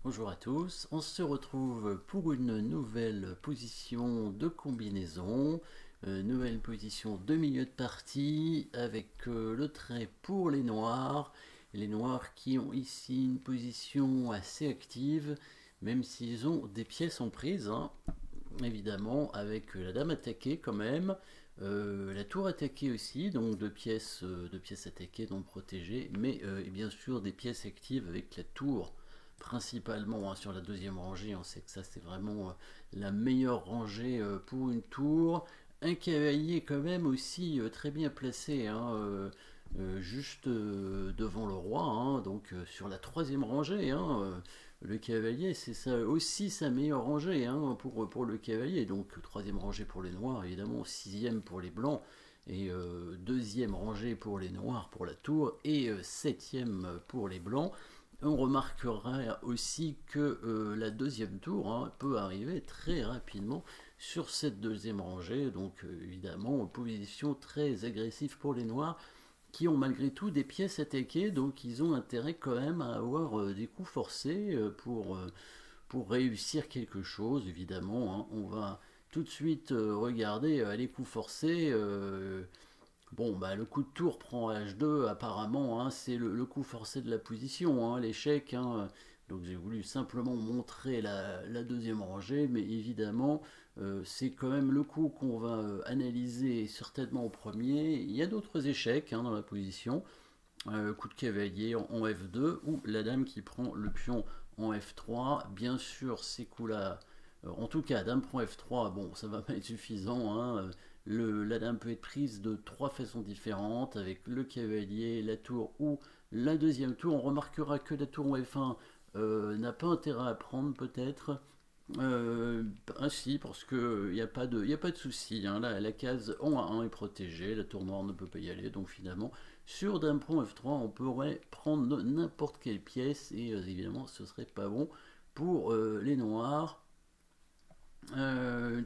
Bonjour à tous, on se retrouve pour une nouvelle position de combinaison, nouvelle position de milieu de partie avec le trait pour les noirs qui ont ici une position assez active, même s'ils ont des pièces en prise, hein, évidemment, avec la dame attaquée quand même, la tour attaquée aussi, donc deux pièces attaquées, donc protégées, mais et bien sûr des pièces actives avec la tour principalement, hein, sur la deuxième rangée. On sait que ça c'est vraiment la meilleure rangée pour une tour. Un cavalier quand même aussi très bien placé, hein, juste devant le roi, hein, donc sur la troisième rangée, hein, le cavalier, c'est ça aussi sa meilleure rangée, hein, pour le cavalier. Donc troisième rangée pour les noirs, évidemment, sixième pour les blancs, et deuxième rangée pour les noirs pour la tour, et septième pour les blancs. On remarquera aussi que la deuxième tour, hein, peut arriver très rapidement sur cette deuxième rangée, donc évidemment position très agressive pour les noirs, qui ont malgré tout des pièces attaquées, donc ils ont intérêt quand même à avoir des coups forcés pour réussir quelque chose, évidemment, hein. On va tout de suite regarder les coups forcés. Bon, bah, le coup de tour prend H2, apparemment, hein, c'est le coup forcé de la position, hein, l'échec, hein. Donc j'ai voulu simplement montrer la deuxième rangée, mais évidemment, c'est quand même le coup qu'on va analyser certainement au premier. Il y a d'autres échecs, hein, dans la position. Coup de cavalier en F2, ou la dame qui prend le pion en F3. Bien sûr, ces coups-là, en tout cas, dame prend F3, bon, ça va pas être suffisant, hein. La dame peut être prise de trois façons différentes, avec le cavalier, la tour ou la deuxième tour. On remarquera que la tour en F1 n'a pas intérêt à prendre, peut-être. Ainsi, parce qu'il n'y a pas de souci, hein. La case en A1 est protégée, la tour noire ne peut pas y aller, donc finalement, sur dame prend F3, on pourrait prendre n'importe quelle pièce, et évidemment, ce serait pas bon pour les noirs.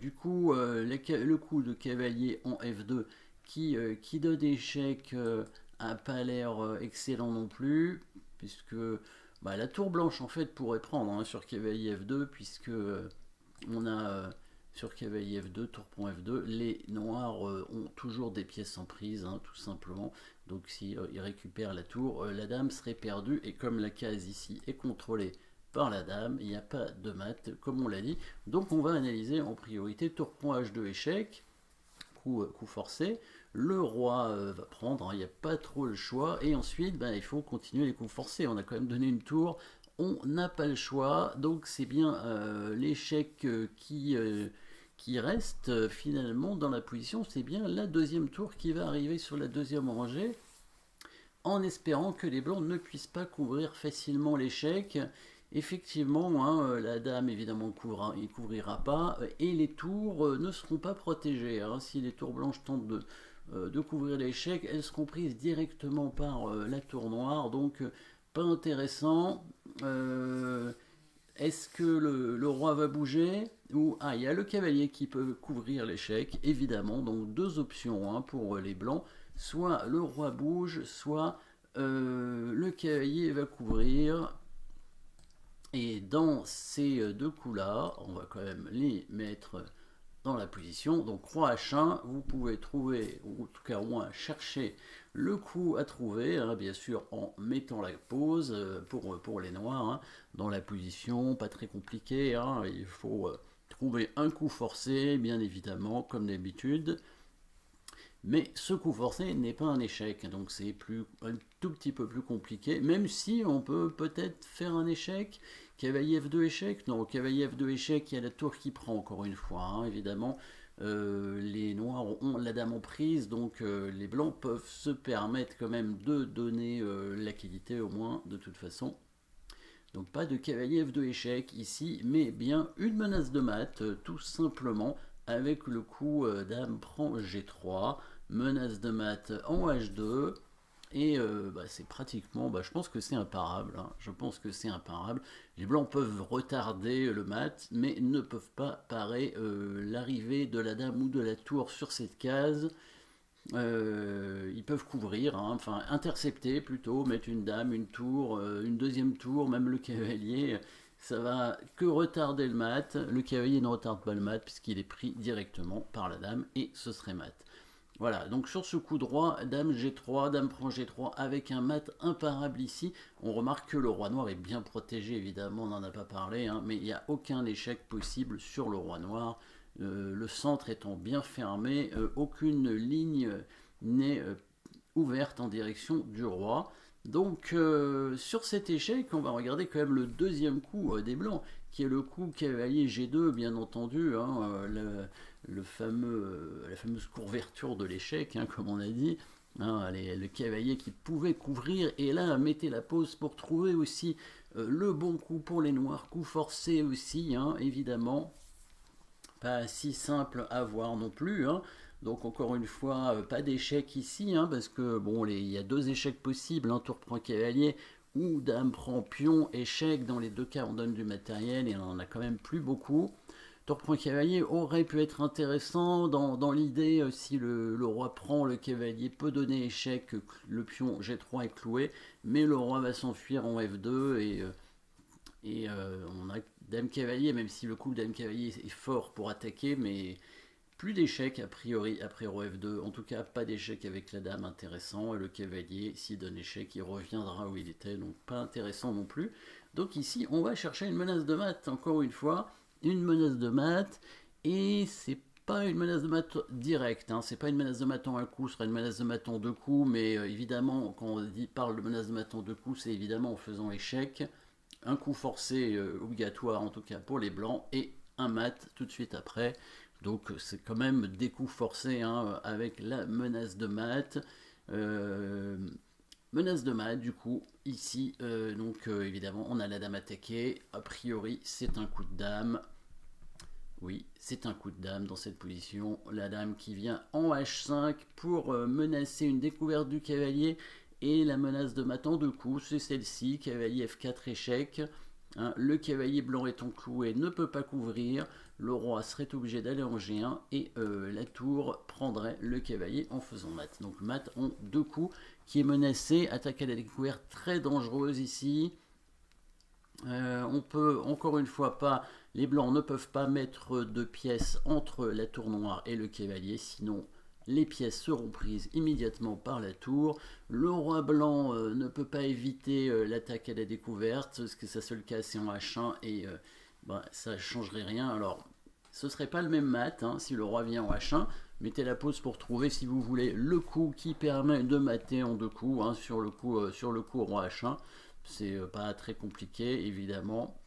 Du coup, le coup de cavalier en F2 qui donne échec n'a pas l'air excellent non plus, puisque bah, la tour blanche en fait pourrait prendre, hein, sur cavalier F2, puisque on a sur cavalier F2, tour pont F2, les noirs ont toujours des pièces en prise, hein, tout simplement. Donc si ils récupèrent la tour, la dame serait perdue, et comme la case ici est contrôlée par la dame, il n'y a pas de mat, comme on l'a dit. Donc on va analyser en priorité tour pont H2 échec, coup forcé. Le roi va prendre, hein, il n'y a pas trop le choix, et ensuite ben, il faut continuer les coups forcés. On a quand même donné une tour, on n'a pas le choix, donc c'est bien l'échec qui reste finalement dans la position. C'est bien la deuxième tour qui va arriver sur la deuxième rangée, en espérant que les blancs ne puissent pas couvrir facilement l'échec. Effectivement, hein, la dame évidemment il couvrira pas, et les tours ne seront pas protégées, hein. Si les tours blanches tentent de couvrir l'échec, elles seront prises directement par la tour noire, donc pas intéressant. Est-ce que le roi va bouger, ou il y a le cavalier qui peut couvrir l'échec, évidemment. Donc deux options, hein, pour les blancs, soit le roi bouge, soit le cavalier va couvrir. Et dans ces deux coups-là, on va quand même les mettre dans la position. Donc roi H1, vous pouvez trouver, ou en tout cas au moins chercher le coup à trouver, hein, bien sûr en mettant la pause pour les noirs, hein, dans la position, pas très compliqué, hein. Il faut trouver un coup forcé, bien évidemment, comme d'habitude. Mais ce coup forcé n'est pas un échec, donc c'est un tout petit peu plus compliqué, même si on peut peut-être faire un échec. Cavalier F2 échec, non, cavalier F2 échec, il y a la tour qui prend encore une fois, hein, évidemment. Les noirs ont la dame en prise, donc les blancs peuvent se permettre quand même de donner la qualité au moins, de toute façon. Donc pas de cavalier F2 échec ici, mais bien une menace de mat, tout simplement, avec le coup dame prend G3, menace de mat en H2, et bah, c'est pratiquement, bah, je pense que c'est imparable, hein. Je pense que c'est imparable. Les blancs peuvent retarder le mat, mais ne peuvent pas parer l'arrivée de la dame ou de la tour sur cette case. Ils peuvent couvrir, hein, enfin intercepter plutôt, mettre une dame, une tour, une deuxième tour, même le cavalier. ça va que retarder le mat. Le cavalier ne retarde pas le mat puisqu'il est pris directement par la dame et ce serait mat. Voilà, donc sur ce coup droit, dame G3, dame prend G3 avec un mat imparable ici. On remarque que le roi noir est bien protégé, évidemment, on n'en a pas parlé, hein, mais il n'y a aucun échec possible sur le roi noir. Le centre étant bien fermé, aucune ligne n'est ouverte en direction du roi. Donc sur cet échec, on va regarder quand même le deuxième coup des blancs, qui est le coup cavalier G2, bien entendu, hein, la fameuse couverture de l'échec, hein, comme on a dit, hein, le cavalier qui pouvait couvrir, et là, mettez la pause pour trouver aussi le bon coup pour les noirs, coup forcé aussi, hein, évidemment, pas si simple à voir non plus, hein. Donc encore une fois, pas d'échec ici, hein, parce que bon, il y a deux échecs possibles, un tour prend cavalier ou dame prend pion, échec, dans les deux cas on donne du matériel et on en a quand même plus beaucoup. Tour prend cavalier aurait pu être intéressant dans l'idée, si le roi prend, le cavalier peut donner échec, le pion G3 est cloué, mais le roi va s'enfuir en F2 et on a dame cavalier, même si le coup dame cavalier est fort pour attaquer, mais plus d'échecs a priori après roi F2, en tout cas pas d'échec avec la dame intéressant, et le cavalier s'il donne échec il reviendra où il était, donc pas intéressant non plus. Donc ici on va chercher une menace de mat, encore une fois, une menace de mat, et c'est pas une menace de mat directe, hein, c'est pas une menace de mat en un coup, ce serait une menace de mat en deux coups, mais évidemment quand on parle de menace de mat en deux coups, c'est évidemment en faisant échec, un coup forcé obligatoire en tout cas pour les blancs, et un mat tout de suite après. Donc c'est quand même des coups forcés, hein, avec la menace de mat. Menace de mat, du coup, ici, donc évidemment, on a la dame attaquée. A priori, c'est un coup de dame. Oui, c'est un coup de dame dans cette position. La dame qui vient en H5 pour menacer une découverte du cavalier. Et la menace de mat en deux coups, c'est celle-ci, cavalier F4 échec. Hein, le cavalier blanc étant cloué ne peut pas couvrir, le roi serait obligé d'aller en G1 et la tour prendrait le cavalier en faisant mat. Donc mat en deux coups qui est menacé, attaque à la découverte très dangereuse ici. On peut encore une fois pas, les blancs ne peuvent pas mettre de pièces entre la tour noire et le cavalier, sinon les pièces seront prises immédiatement par la tour. Le roi blanc ne peut pas éviter l'attaque à la découverte, parce que sa seule case c'est en H1 et ça ne changerait rien. Alors ce serait pas le même mat, hein, si le roi vient en H1. Mettez la pause pour trouver, si vous voulez, le coup qui permet de mater en deux coups, hein, sur le coup roi H1. C'est pas très compliqué, évidemment.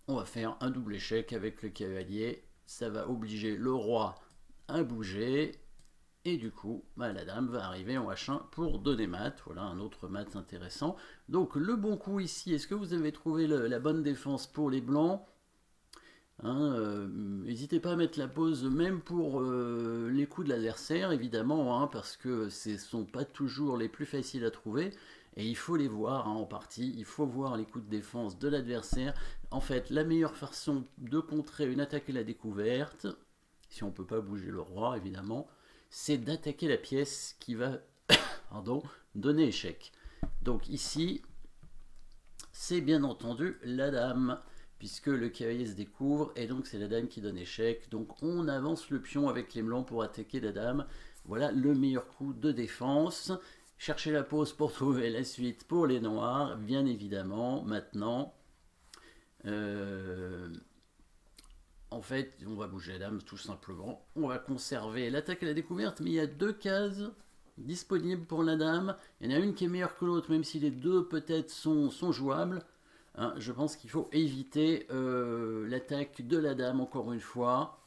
On va faire un double échec avec le cavalier. Ça va obliger le roi à bouger. Et du coup, la dame va arriver en H1 pour donner mat. Voilà un autre mat intéressant. Donc le bon coup ici, est-ce que vous avez trouvé la bonne défense pour les blancs? N'hésitez pas à mettre la pause même pour les coups de l'adversaire, évidemment, hein, parce que ce ne sont pas toujours les plus faciles à trouver. Et il faut les voir, hein, en partie, il faut voir les coups de défense de l'adversaire. En fait, la meilleure façon de contrer une attaque à la découverte, si on ne peut pas bouger le roi, évidemment, c'est d'attaquer la pièce qui va donner échec. Donc ici, c'est bien entendu la dame, puisque le cavalier se découvre, et donc c'est la dame qui donne échec. Donc on avance le pion avec les blancs pour attaquer la dame. Voilà le meilleur coup de défense. Cherchez la pause pour trouver la suite pour les noirs, bien évidemment, maintenant. En fait, on va bouger la dame tout simplement. On va conserver l'attaque à la découverte, mais il y a deux cases disponibles pour la dame. Il y en a une qui est meilleure que l'autre, même si les deux peut-être sont jouables. Hein, je pense qu'il faut éviter l'attaque de la dame, encore une fois.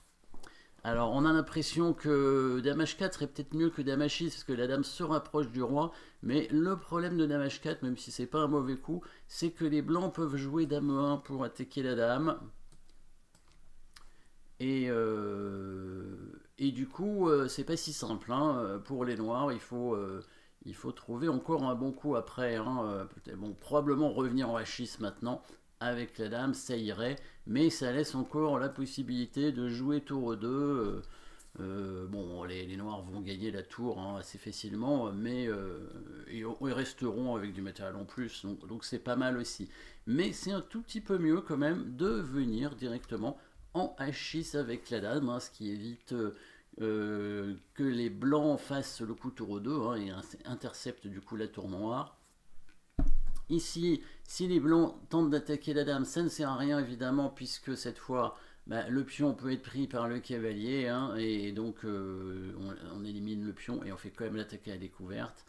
Alors, on a l'impression que dame H4 serait peut-être mieux que dame H6, parce que la dame se rapproche du roi. Mais le problème de dame H4, même si c'est pas un mauvais coup, c'est que les blancs peuvent jouer dame E1 pour attaquer la dame. Et du coup, c'est pas si simple, hein. Pour les noirs, il faut trouver encore un bon coup après, hein. Bon, probablement revenir en H6 maintenant avec la dame, ça irait, mais ça laisse encore la possibilité de jouer tour 2 Bon, les noirs vont gagner la tour hein, assez facilement, mais ils resteront avec du matériel en plus, donc c'est pas mal aussi. Mais c'est un tout petit peu mieux quand même de venir directement en H6 avec la dame, hein, ce qui évite que les blancs fassent le coup tour 2 hein, et interceptent du coup la tour noire. Ici, si les blancs tentent d'attaquer la dame, ça ne sert à rien évidemment, puisque cette fois, bah, le pion peut être pris par le cavalier, hein, et donc on élimine le pion et on fait quand même l'attaque à la découverte.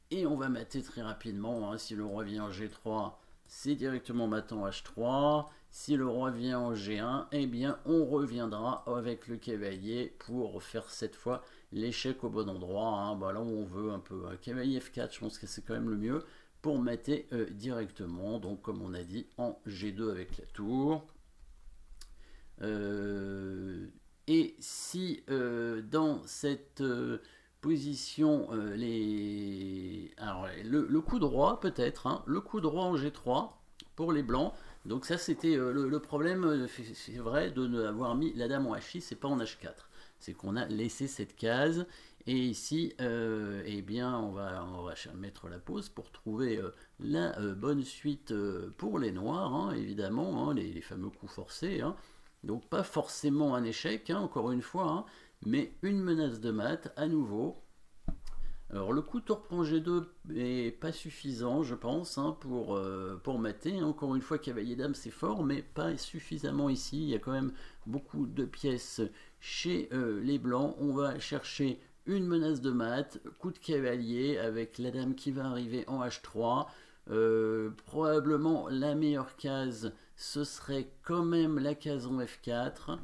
Et on va mater très rapidement, hein, si le roi vient en G3, c'est directement mat en H3. Si le roi vient en G1, eh bien on reviendra avec le cavalier pour faire cette fois l'échec au bon endroit, hein, bah, là où on veut un peu. Cavalier F4, je pense que c'est quand même le mieux pour mater directement, donc comme on a dit, en G2 avec la tour. Et si dans cette position, alors, le coup de roi peut-être, hein, le coup de roi en G3 pour les blancs, donc ça c'était le problème, c'est vrai, de n'avoir mis la dame en H6 et pas en H4, c'est qu'on a laissé cette case. Et ici, eh bien, on va mettre la pause pour trouver la bonne suite pour les noirs, hein, évidemment, hein, les fameux coups forcés. Hein. Donc pas forcément un échec, hein, encore une fois, hein, mais une menace de mat à nouveau. Alors le coup tour prend G2 est pas suffisant, je pense, hein, pour mater. Encore une fois, cavalier dame c'est fort, mais pas suffisamment ici. Il y a quand même beaucoup de pièces chez les blancs. On va chercher une menace de mat, coup de cavalier avec la dame qui va arriver en H3. Probablement la meilleure case, ce serait quand même la case en F4.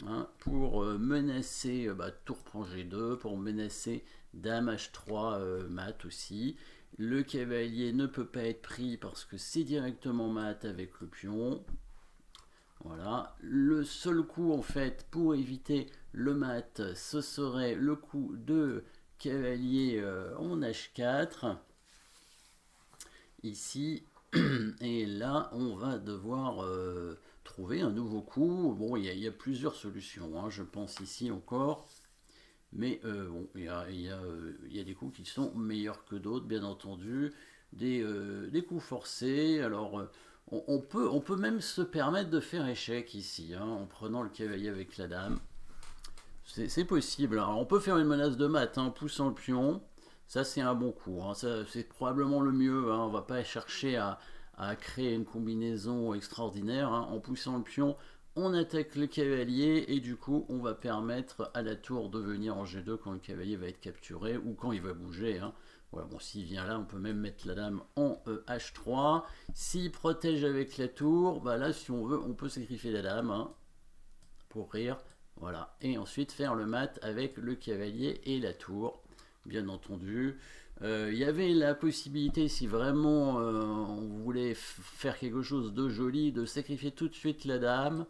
Hein, pour menacer tour prend G2, pour menacer dame H3 mat aussi. Le cavalier ne peut pas être pris parce que c'est directement mat avec le pion. Voilà. Le seul coup en fait pour éviter le mat, ce serait le coup de cavalier en H4. Ici. Et là, on va devoir trouver un nouveau coup. Bon, il y a plusieurs solutions, hein, je pense ici encore. Mais bon, il y a des coups qui sont meilleurs que d'autres, bien entendu. Des coups forcés. Alors, on peut même se permettre de faire échec ici, hein, en prenant le cavalier avec la dame. C'est possible. Alors, on peut faire une menace de mat, hein, en poussant le pion. Ça, c'est un bon coup. Hein. C'est probablement le mieux. Hein. On ne va pas chercher à créer une combinaison extraordinaire. Hein. En poussant le pion, on attaque le cavalier et du coup, on va permettre à la tour de venir en G2 quand le cavalier va être capturé ou quand il va bouger. Hein. Voilà, bon, s'il vient là, on peut même mettre la dame en H3. S'il protège avec la tour, bah là, si on veut, on peut sacrifier la dame hein, pour rire. Voilà. Et ensuite faire le mat avec le cavalier et la tour. Bien entendu. Il y avait la possibilité, si vraiment on voulait faire quelque chose de joli, de sacrifier tout de suite la dame,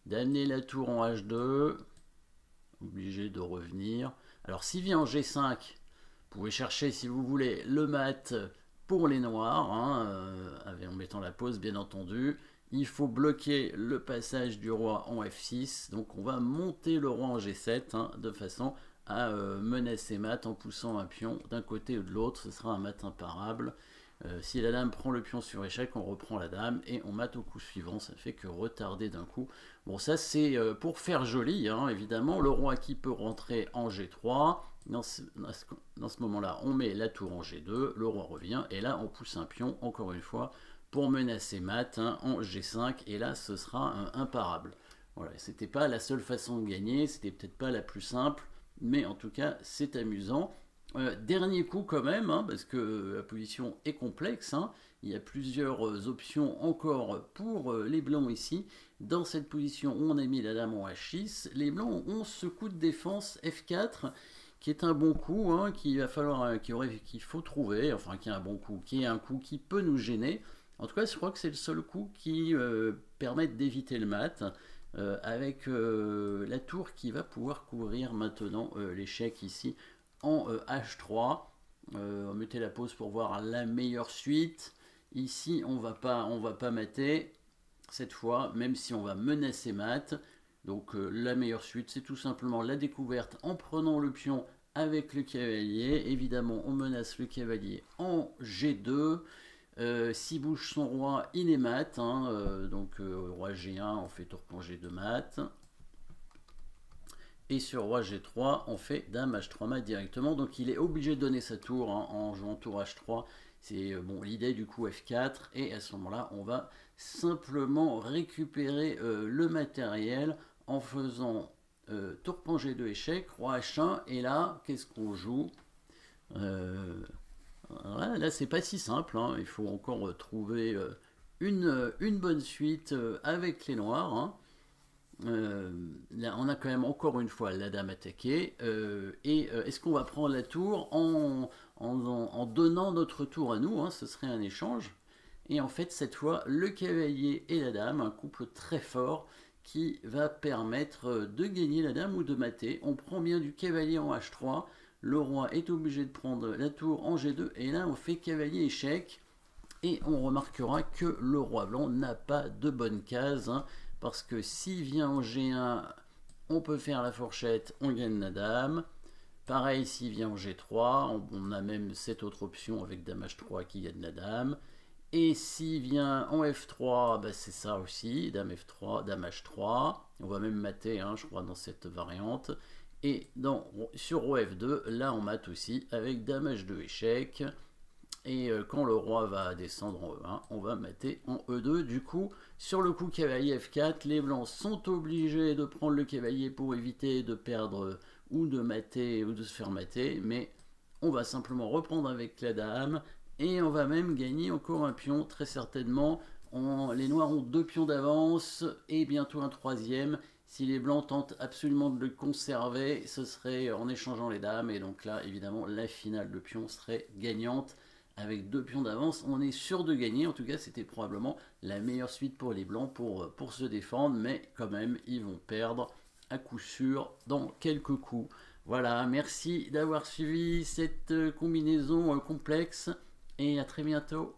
d'amener la tour en H2, obligé de revenir. Alors s'il vient en G5, vous pouvez chercher si vous voulez le mat pour les noirs, hein, en mettant la pause bien entendu. Il faut bloquer le passage du roi en F6, donc on va monter le roi en G7 hein, de façon à menacer mat en poussant un pion d'un côté ou de l'autre, ce sera un mat imparable. Si la dame prend le pion sur échec, on reprend la dame et on mate au coup suivant, ça ne fait que retarder d'un coup. Bon, ça c'est pour faire joli, hein, évidemment, le roi qui peut rentrer en G3, dans ce moment-là, on met la tour en G2, le roi revient, et là on pousse un pion, encore une fois, pour menacer mat hein, en G5, et là ce sera imparable. Voilà, c'était pas la seule façon de gagner, c'était peut-être pas la plus simple, mais en tout cas c'est amusant. Dernier coup quand même, hein, parce que la position est complexe, hein. Il y a plusieurs options encore pour les blancs ici. Dans cette position, on a mis la dame en H6. Les blancs ont ce coup de défense F4, qui est un bon coup, hein, qu'il faut trouver, enfin qui est un bon coup, qui est un coup qui peut nous gêner. En tout cas, je crois que c'est le seul coup qui permet d'éviter le mat. Avec la tour qui va pouvoir couvrir maintenant l'échec ici en H3. Mettez la pause pour voir la meilleure suite. Ici, on va pas mater cette fois, même si on va menacer mat. Donc la meilleure suite, c'est tout simplement la découverte en prenant le pion avec le cavalier. Évidemment, on menace le cavalier en G2. S'il bouge son roi, il est mat. Hein, donc roi G1, on fait tour pour G2 mat. Et sur roi G3, on fait dame H3 mat directement. Donc il est obligé de donner sa tour hein, en jouant tour H3. C'est bon, l'idée du coup F4. Et à ce moment-là, on va simplement récupérer le matériel en faisant tour pour G2 échec, roi H1. Et là, qu'est-ce qu'on joue là, c'est pas si simple. Hein. Il faut encore trouver une bonne suite avec les noirs. Hein. Là, on a quand même encore une fois la dame attaquée. Est-ce qu'on va prendre la tour en donnant notre tour à nous hein, ce serait un échange. Et en fait, cette fois, le cavalier et la dame, un couple très fort qui va permettre de gagner la dame ou de mater. On prend bien du cavalier en H3. Le roi est obligé de prendre la tour en G2. Et là, on fait cavalier échec. Et on remarquera que le roi blanc n'a pas de bonne case. Hein, parce que s'il vient en G1, on peut faire la fourchette, on gagne la dame. Pareil, s'il vient en G3, on a même cette autre option avec dame H3 qui gagne la dame. Et s'il vient en F3, bah c'est ça aussi, dame F3, dame H3. On va même mater, hein, je crois, dans cette variante. Et sur roi F2, là on mate aussi avec dame H2 échec. Et quand le roi va descendre en E1, on va mater en E2. Du coup, sur le coup cavalier F4, les blancs sont obligés de prendre le cavalier pour éviter de perdre ou de mater ou de se faire mater. Mais on va simplement reprendre avec la dame. Et on va même gagner encore un pion, très certainement. Les noirs ont 2 pions d'avance et bientôt un 3e. Si les blancs tentent absolument de le conserver, ce serait en échangeant les dames. Et donc là, évidemment, la finale de pion serait gagnante. Avec 2 pions d'avance, on est sûr de gagner. En tout cas, c'était probablement la meilleure suite pour les blancs pour se défendre. Mais quand même, ils vont perdre à coup sûr dans quelques coups. Voilà, merci d'avoir suivi cette combinaison complexe. Et à très bientôt.